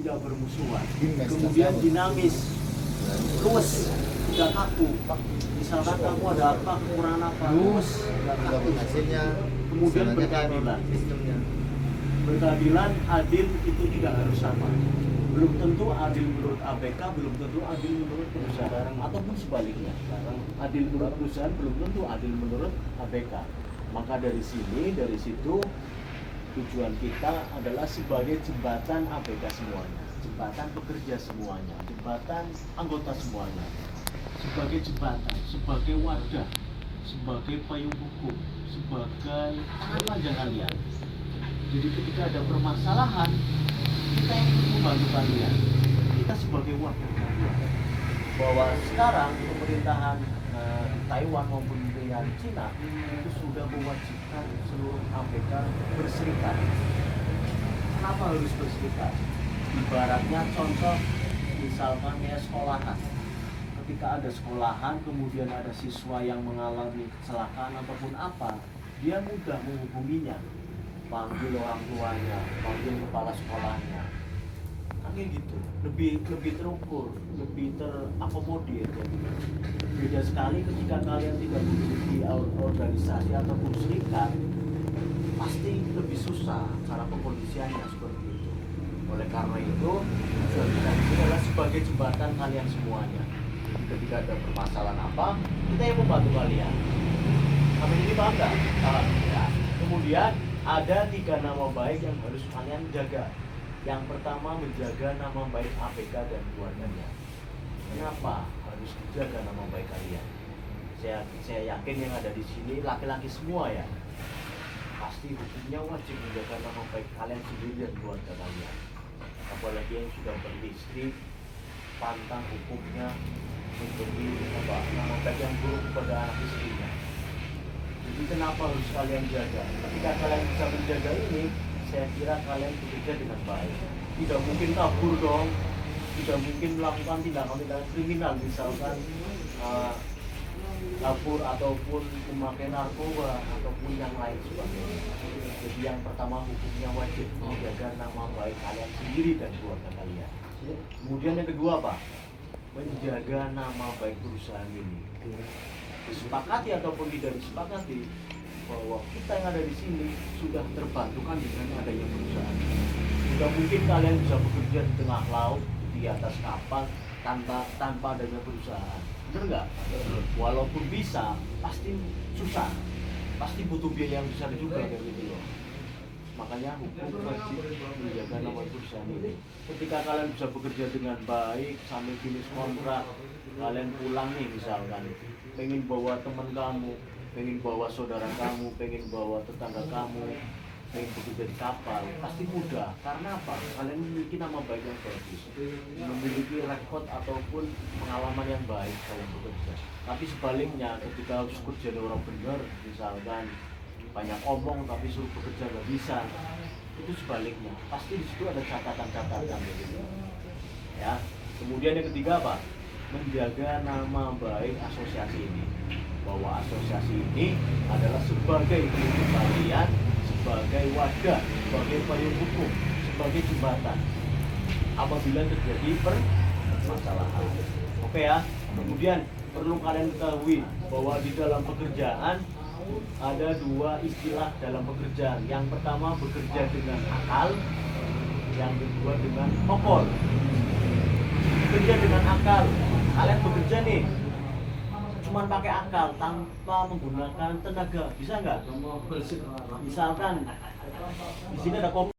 tidak bermusuhan, kemudian dinamis, luwes, tidak kaku. Misalkan kamu ada apa, kekurangan apa, luwes, tidak kaku. Kemudian berkeadilan. Berkeadilan, adil itu tidak harus sama. Belum tentu adil menurut ABK, belum tentu adil menurut perusahaan, ataupun sebaliknya. Adil menurut perusahaan belum tentu adil menurut ABK. Maka dari situ tujuan kita adalah sebagai jembatan ABK semuanya, jembatan pekerja semuanya, jembatan anggota semuanya, sebagai jembatan, sebagai wadah, sebagai payung hukum, sebagai tangan panjang kalian. Jadi ketika ada permasalahan, kita yang membantu kalian. Kita sebagai wadah. Bahwa sekarang pemerintahan Taiwan maupun pemerintahan Cina itu sudah mewajibkan seluruh ABK berserikat. Kenapa harus berserikat? Ibaratnya contoh, misalkan ya sekolahan. Ketika ada sekolahan, kemudian ada siswa yang mengalami kecelakaan ataupun apa, dia mudah menghubunginya, panggil orang tuanya, panggil kepala sekolahnya. Kayak gitu, lebih terukur, lebih terakomodir. Beda sekali ketika kalian tidak memiliki organisasi ataupun serikat, pasti lebih susah cara pengkondisiannya seperti itu. Oleh karena itu, tujuan kita di sini adalah sebagai jembatan kalian semuanya. Jadi ketika ada permasalahan apa, kita yang membantu kalian. Sampai ini paham nggak? Ya. Kemudian ada 3 nama baik yang harus kalian jaga. Yang pertama, menjaga nama baik ABK dan keluarganya. Kenapa harus dijaga nama baik kalian? Saya yakin yang ada di sini laki-laki semua ya. Pasti hukumnya wajib menjaga nama baik kalian sendiri dan keluarga kalian. Apalagi yang sudah beristri, pantang hukumnya memberi nama baik yang buruk kepada anak istrinya. Jadi kenapa harus kalian jaga? Ketika kalian bisa menjaga ini, saya kira kalian bekerja dengan baik. Tidak mungkin kabur dong, tidak mungkin melakukan tindakan-tindakan kriminal, misalkan kabur ataupun memakai narkoba ataupun yang lain sebagainya. Jadi yang pertama, hukumnya wajib menjaga nama baik kalian sendiri dan keluarga kalian. Kemudian yang kedua apa? Menjaga nama baik perusahaan ini. Disepakati ataupun tidak disepakati, bahwa kita yang ada di sini sudah terbantukan dengan adanya perusahaan. Tidak mungkin kalian bisa bekerja di tengah laut, di atas kapal tanpa adanya perusahaan. Benar nggak? Walaupun bisa, pasti susah, pasti butuh biaya yang besar juga kayak gitu loh. Makanya hukum wajib menjaga nama perusahaan ini. Ketika kalian bisa bekerja dengan baik sambil finish kontrak, kalian pulang nih misalkan, pengen bawa teman kamu, pengen bawa saudara kamu, pengen bawa tetangga kamu, pengen bekerja di kapal, pasti mudah. Karena apa? Kalian memiliki nama baik yang bagus, memiliki rekod ataupun pengalaman yang baik kalian bekerja. Tapi sebaliknya, ketika harus kerja orang benar, misalkan banyak omong tapi suruh bekerja nggak bisa, itu sebaliknya. Pasti di situ ada catatan-catatan gitu. Ya. Kemudian yang ketiga apa? Menjaga nama baik asosiasi ini. Bahwa asosiasi ini adalah sebagai pintu kalian, sebagai wadah, sebagai payung hukum, sebagai jembatan apabila terjadi permasalahan. Oke ya. Kemudian perlu kalian ketahui bahwa di dalam pekerjaan ada 2 istilah dalam pekerjaan. Yang pertama bekerja dengan akal, yang kedua dengan okol. Bekerja dengan akal, kalian bekerja nih cuman pakai akal tanpa menggunakan tenaga, bisa nggak? Misalkan di sini ada kopi